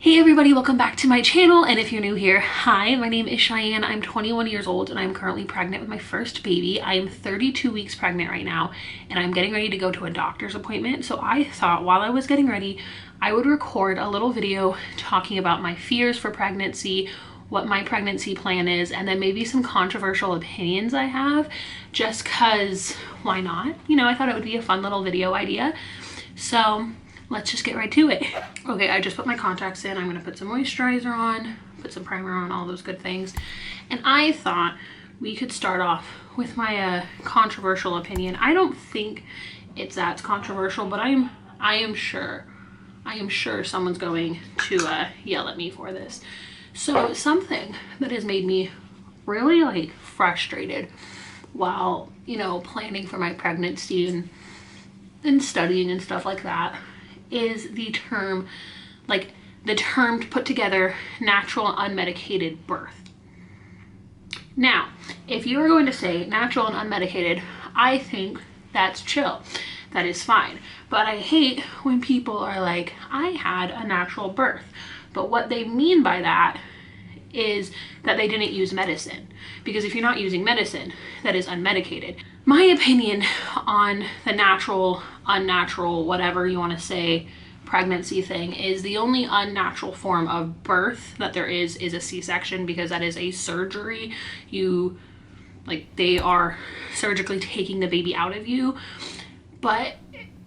Hey everybody, welcome back to my channel, and if you're new here, hi, my name is Cheyenne. I'm 21 years old and I'm currently pregnant with my first baby. I am 32 weeks pregnant right now and I'm getting ready to go to a doctor's appointment. So I thought while I was getting ready, I would record a little video talking about my fears for pregnancy, what my pregnancy plan is, and then maybe some controversial opinions I have, just cause why not? You know, I thought it would be a fun little video idea. So let's just get right to it. Okay, I just put my contacts in. I'm gonna put some moisturizer on, put some primer on, all those good things. And I thought we could start off with my controversial opinion. I don't think it's that controversial, but I am sure someone's going to yell at me for this. So something that has made me really like frustrated while, you know, planning for my pregnancy and studying and stuff like that is the term to put together natural unmedicated birth. Now, if you are going to say natural and unmedicated, I think that's chill. That is fine. But I hate when people are like, I had a natural birth. But what they mean by that is that they didn't use medicine. Because if you're not using medicine, that is unmedicated. My opinion on the natural, unnatural, whatever you want to say, pregnancy thing is the only unnatural form of birth that there is a C-section, because that is a surgery. They are surgically taking the baby out of you. But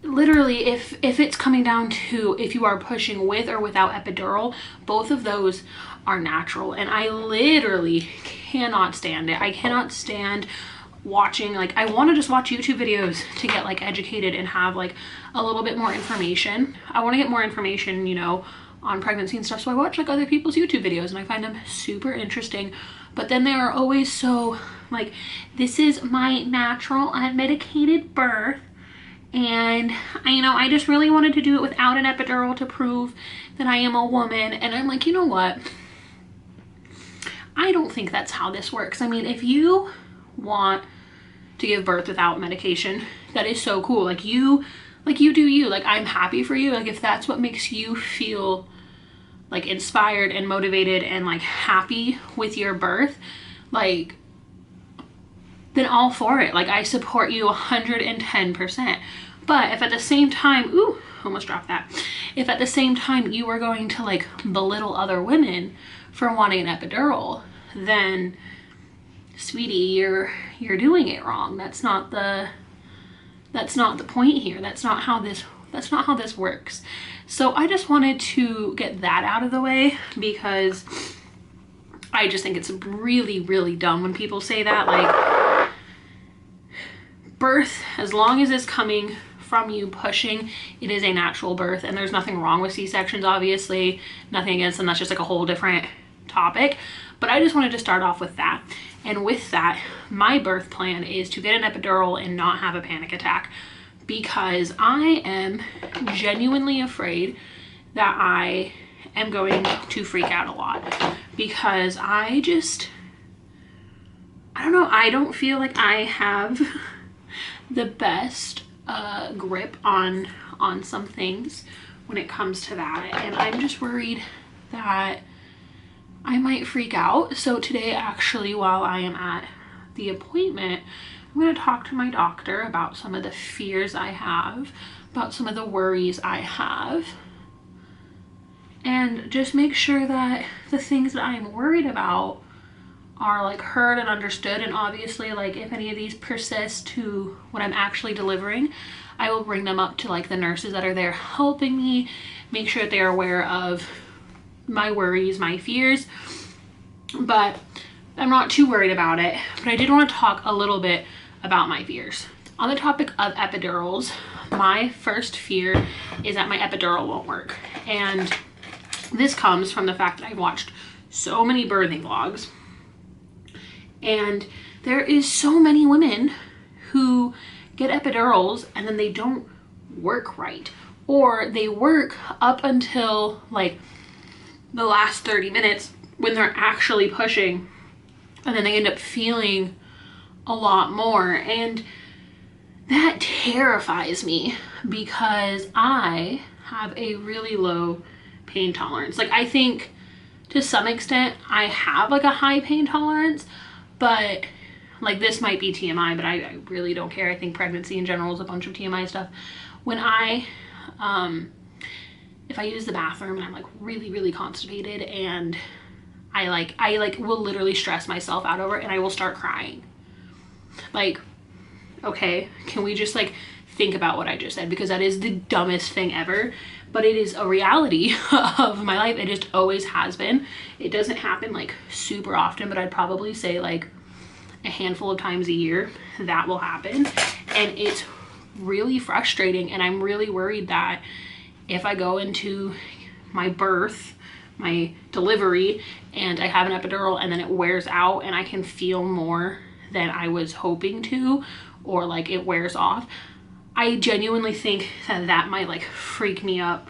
literally, if it's coming down to if you are pushing with or without epidural, both of those are natural. And I literally cannot stand it. I cannot stand watching, like, I want to just watch YouTube videos to get like educated and have like a little bit more information. I want to get more information, you know, on pregnancy and stuff. So I watch like other people's YouTube videos and I find them super interesting. But then they are always so like, this is my natural unmedicated birth. And I just really wanted to do it without an epidural to prove that I am a woman. And I'm like, you know what? I don't think that's how this works. I mean, if you want to give birth without medication, that is so cool. Like you do you. Like, I'm happy for you. Like, if that's what makes you feel like inspired and motivated and like happy with your birth, like, then all for it. Like, I support you 110%. But if at the same time, ooh, almost dropped that. If at the same time you are going to like belittle other women for wanting an epidural, then sweetie, you're doing it wrong. That's not the point here. That's not how this works. So I just wanted to get that out of the way, because I just think it's really, really dumb when people say that. Like, birth, as long as it's coming from you pushing, it is a natural birth, and there's nothing wrong with C-sections, obviously, nothing against them. That's just like a whole different topic. But I just wanted to start off with that. And with that, my birth plan is to get an epidural and not have a panic attack, because I am genuinely afraid that I am going to freak out a lot, because I don't know, I don't feel like I have the best grip on some things when it comes to that, and I'm just worried that I might freak out. So today, actually, while I am at the appointment, I'm going to talk to my doctor about some of the fears I have, about some of the worries I have, and just make sure that the things that I'm worried about are like heard and understood. And obviously, like, if any of these persist to when I'm actually delivering, I will bring them up to like the nurses that are there helping me, make sure that they're aware of my worries, my fears. But I'm not too worried about it. But I did want to talk a little bit about my fears. On the topic of epidurals, my first fear is that my epidural won't work. And this comes from the fact that I've watched so many birthing vlogs, and there is so many women who get epidurals and then they don't work right, or they work up until like the last 30 minutes when they're actually pushing, and then they end up feeling a lot more. And that terrifies me, because I have a really low pain tolerance. Like I think to some extent I have like a high pain tolerance, but like this might be TMI, but I really don't care. I think pregnancy in general is a bunch of TMI stuff. When if I use the bathroom and I'm like really, really constipated and I will literally stress myself out over it and I will start crying. Like, okay, can we just like think about what I just said? Because that is the dumbest thing ever, but it is a reality of my life. It just always has been. It doesn't happen like super often, but I'd probably say like a handful of times a year that will happen. And it's really frustrating. And I'm really worried that if I go into my birth, my delivery, and I have an epidural and then it wears out and I can feel more than I was hoping to, or like it wears off, I genuinely think that that might like freak me up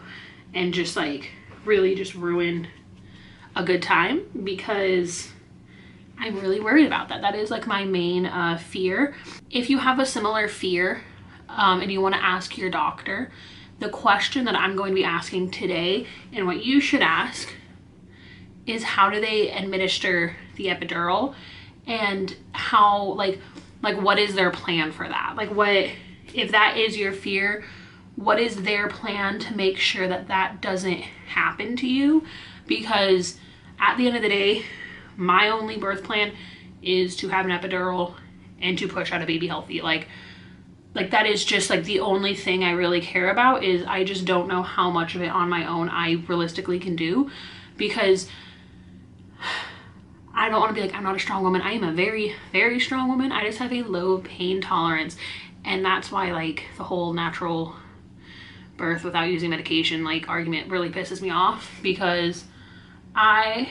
and just like really just ruin a good time, because I'm really worried about that. That is like my main fear. If you have a similar fear and you want to ask your doctor, the question that I'm going to be asking today and what you should ask is, how do they administer the epidural, and how like what is their plan for that? Like what, if that is your fear, what is their plan to make sure that that doesn't happen to you? Because at the end of the day, my only birth plan is to have an epidural and to push out a baby healthy. Like that is just like the only thing I really care about. Is I just don't know how much of it on my own I realistically can do, because I don't want to be like, I'm not a strong woman. I am a very, very strong woman. I just have a low pain tolerance. And that's why like the whole natural birth without using medication like argument really pisses me off, because I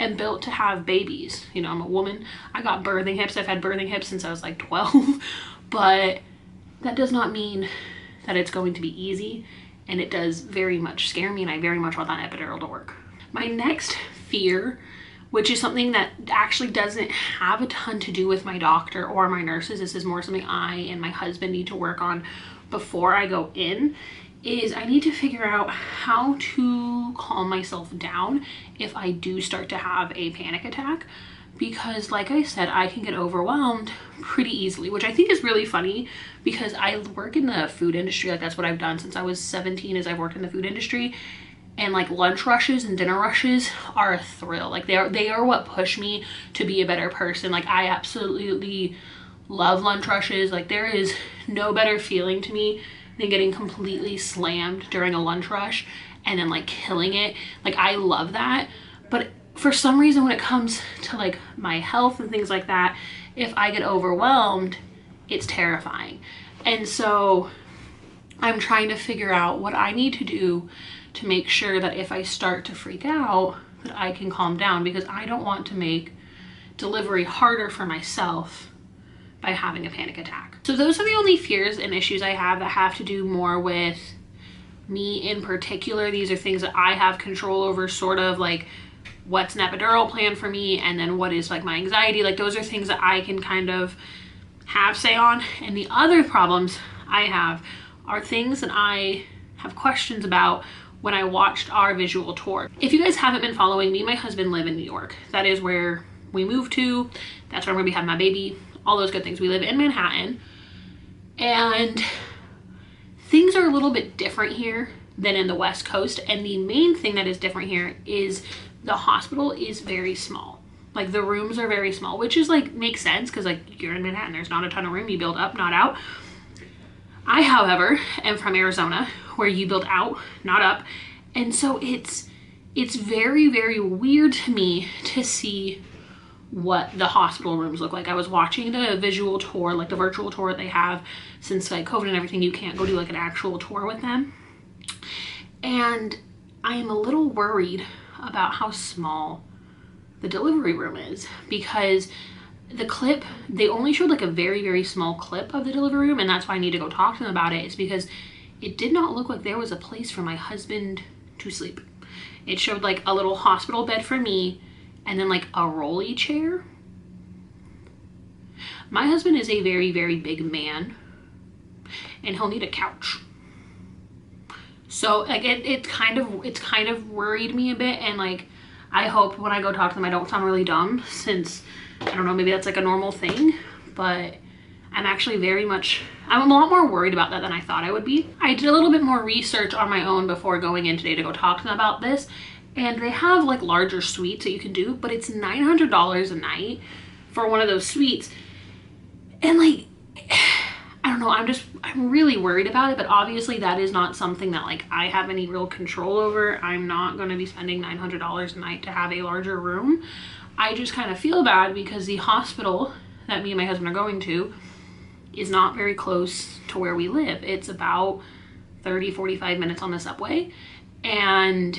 am built to have babies. You know, I'm a woman. I got birthing hips. I've had birthing hips since I was like 12, but that does not mean that it's going to be easy. And it does very much scare me, and I very much want that epidural to work. My next fear, which is something that actually doesn't have a ton to do with my doctor or my nurses, this is more something I and my husband need to work on before I go in, is I need to figure out how to calm myself down if I do start to have a panic attack. Because like I said, I can get overwhelmed pretty easily, which I think is really funny, because I work in the food industry. Like that's what I've done since I was 17, is I've worked in the food industry. And like lunch rushes and dinner rushes are a thrill. Like they are what push me to be a better person. Like I absolutely love lunch rushes. Like there is no better feeling to me than getting completely slammed during a lunch rush and then like killing it. Like I love that. But for some reason, when it comes to like my health and things like that, if I get overwhelmed, it's terrifying. And so I'm trying to figure out what I need to do to make sure that if I start to freak out, that I can calm down, because I don't want to make delivery harder for myself by having a panic attack. So those are the only fears and issues I have that have to do more with me in particular. These are things that I have control over, sort of like what's an epidural plan for me, and then what is like my anxiety. Like those are things that I can kind of have say on. And the other problems I have are things that I have questions about when I watched our visual tour. If you guys haven't been following, me and my husband live in New York. That is where we moved to. That's where I'm gonna be having my baby, all those good things. We live in Manhattan, and things are a little bit different here than in the West Coast. And the main thing that is different here is the hospital is very small. Like the rooms are very small, which is like, makes sense, because like you're in Manhattan, there's not a ton of room. You build up, not out. I, however, am from Arizona, where you build out, not up. And so it's very, very weird to me to see what the hospital rooms look like. I was watching the visual tour, like the virtual tour they have since like COVID and everything. You can't go do like an actual tour with them. And I am a little worried about how small the delivery room is, because the clip, they only showed like a very, very small clip of the delivery room, and that's why I need to go talk to them about it, is because it did not look like there was a place for my husband to sleep. It showed like a little hospital bed for me, and then like a rolly chair. My husband is a very, very big man, and he'll need a couch. So like it's kind of worried me a bit, and like I hope when I go talk to them I don't sound really dumb, since I don't know, maybe that's like a normal thing, but I'm actually I'm a lot more worried about that than I thought I would be. I did a little bit more research on my own before going in today to go talk to them about this, and they have like larger suites that you can do, but it's $900 a night for one of those suites. And like, I don't know, I'm really worried about it, but obviously that is not something that like I have any real control over. I'm not going to be spending $900 a night to have a larger room. I just kind of feel bad because the hospital that me and my husband are going to is not very close to where we live. It's about 30-45 minutes on the subway. And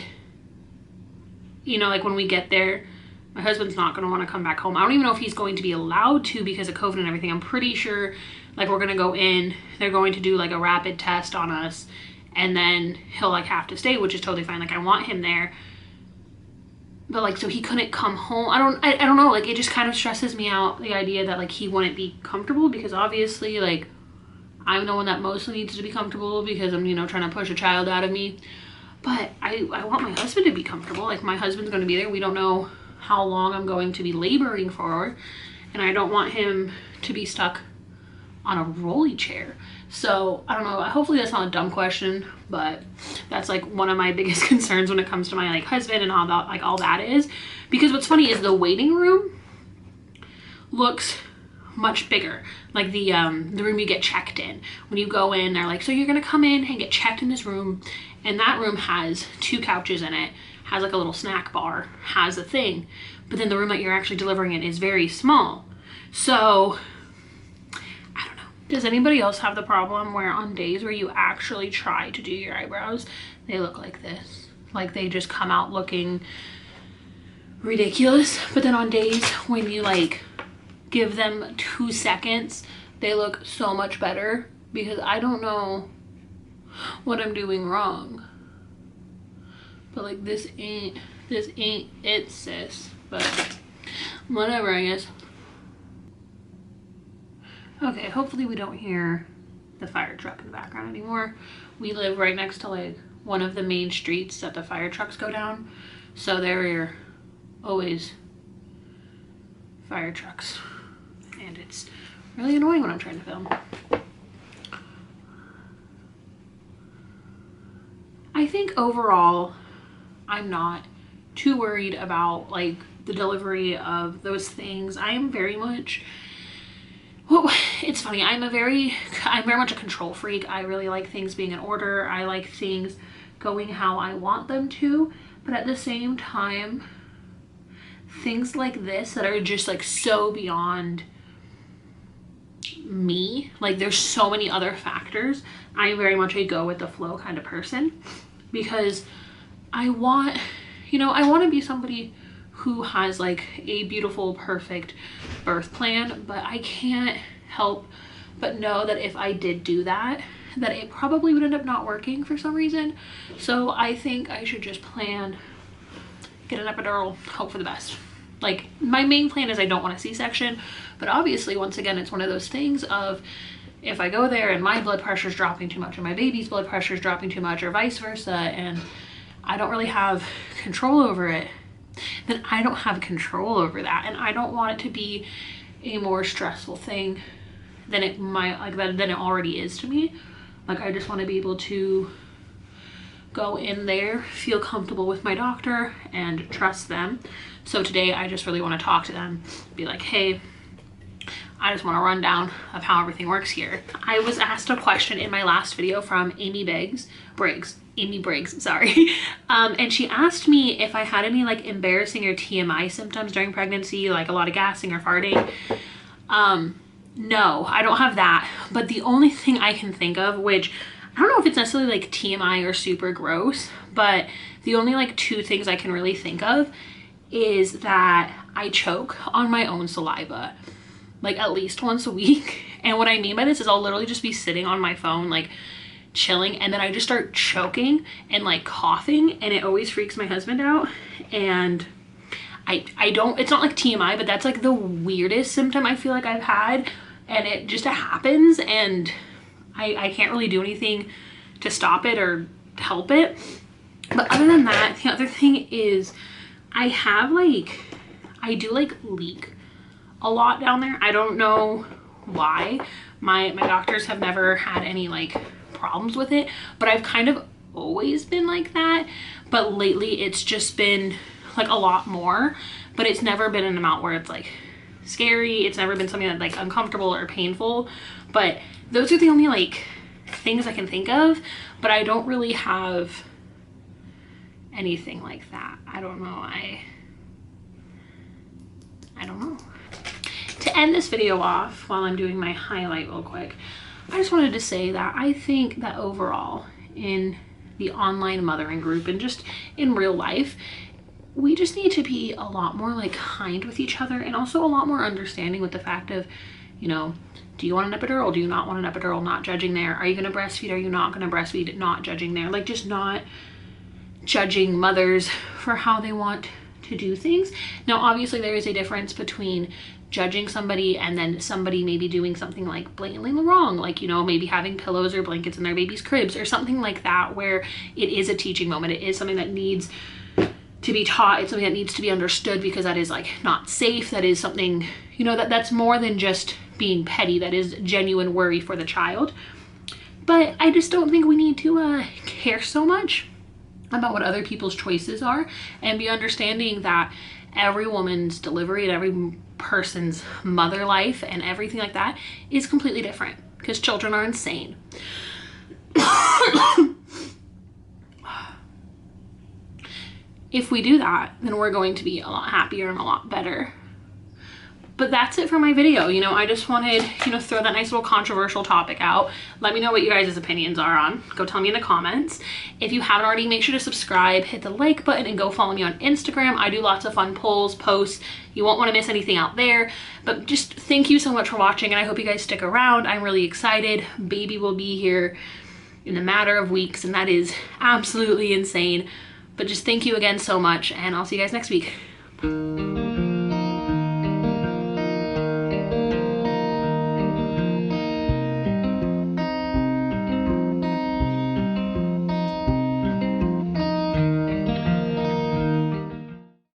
you know, like when we get there, my husband's not going to want to come back home. I don't even know if he's going to be allowed to because of COVID and everything. I'm pretty sure like we're going to go in, they're going to do like a rapid test on us, and then he'll like have to stay, which is totally fine. Like I want him there. But like, so he couldn't come home. I don't know, like it just kind of stresses me out, the idea that like he wouldn't be comfortable, because obviously like I'm the one that mostly needs to be comfortable because I'm, you know, trying to push a child out of me. But I want my husband to be comfortable. Like my husband's going to be there. We don't know how long I'm going to be laboring for, and I don't want him to be stuck on a rolly chair. So I don't know, hopefully that's not a dumb question, but that's like one of my biggest concerns when it comes to my like husband and how that, like all that is. Because what's funny is the waiting room looks much bigger, like the room you get checked in. When you go in, they're like, so you're gonna come in and get checked in this room, and that room has 2 couches in it, has like a little snack bar, has a thing, but then the room that you're actually delivering in is very small. So I don't know. Does anybody else have the problem where on days where you actually try to do your eyebrows, they look like this? Like they just come out looking ridiculous, but then on days when you like give them 2 seconds, they look so much better, because I don't know what I'm doing wrong. But like this ain't it, sis. But whatever, I guess. Okay, hopefully we don't hear the fire truck in the background anymore. We live right next to like one of the main streets that the fire trucks go down, so there are always fire trucks, and it's really annoying when I'm trying to film. I think overall I'm not too worried about like the delivery of those things. I am very much, well, it's funny, I'm very much a control freak. I really like things being in order. I like things going how I want them to, but at the same time, things like this that are just like so beyond me, like there's so many other factors, I am very much a go with the flow kind of person, because I want, you know, I want to be somebody who has like a beautiful, perfect birth plan, but I can't help but know that if I did do that, that it probably would end up not working for some reason. So I think I should just plan, get an epidural, hope for the best. Like my main plan is I don't want a C-section, but obviously once again, it's one of those things of if I go there and my blood pressure is dropping too much or my baby's blood pressure is dropping too much or vice versa, and I don't really have control over it, then I don't have control over that, and I don't want it to be a more stressful thing than it might, like that, than it already is to me. Like I just want to be able to go in there, feel comfortable with my doctor, and trust them. So today I just really want to talk to them, be like, hey, I just want a rundown of how everything works here. I was asked a question in my last video from Amy Briggs, sorry. And she asked me if I had any like embarrassing or TMI symptoms during pregnancy, like a lot of gassing or farting. No, I don't have that. But the only thing I can think of, which I don't know if it's necessarily like TMI or super gross, but the only like 2 things I can really think of is that I choke on my own saliva like at least once a week. And what I mean by this is I'll literally just be sitting on my phone like chilling, and then I just start choking and like coughing, and it always freaks my husband out. And I don't, it's not like TMI, but that's like the weirdest symptom I feel like I've had, and it just happens, and I can't really do anything to stop it or help it. But other than that, the other thing is I do like leak a lot down there. I don't know why. My doctors have never had any like problems with it, but I've kind of always been like that. But lately it's just been like a lot more, but it's never been an amount where it's like scary. It's never been something that's like uncomfortable or painful. But those are the only like things I can think of, but I don't really have anything like that. I don't know. I don't know. To end this video off, while I'm doing my highlight real quick, I just wanted to say that I think that overall in the online mothering group and just in real life, we just need to be a lot more like kind with each other, and also a lot more understanding with the fact of, you know, do you want an epidural? Do you not want an epidural? Not judging there. Are you going to breastfeed? Are you not going to breastfeed? Not judging there. Like, just not judging mothers for how they want to do things. Now, obviously there is a difference between judging somebody and then somebody maybe doing something like blatantly wrong, like, you know, maybe having pillows or blankets in their baby's cribs or something like that, where it is a teaching moment. It is something that needs to be taught. It's something that needs to be understood, because that is like not safe. That is something, you know, that's more than just being petty. That is genuine worry for the child. But I just don't think we need to care so much about what other people's choices are, and be understanding that every woman's delivery and every person's mother life and everything like that is completely different, because children are insane. If we do that, then we're going to be a lot happier and a lot better. But that's it for my video. You know, I just wanted, you know, throw that nice little controversial topic out. Let me know what you guys' opinions are on. Go tell me in the comments. If you haven't already, make sure to subscribe, hit the like button, and go follow me on Instagram. I do lots of fun polls, posts. You won't want to miss anything out there. But just thank you so much for watching, and I hope you guys stick around. I'm really excited. Baby will be here in a matter of weeks, and that is absolutely insane. But just thank you again so much, and I'll see you guys next week.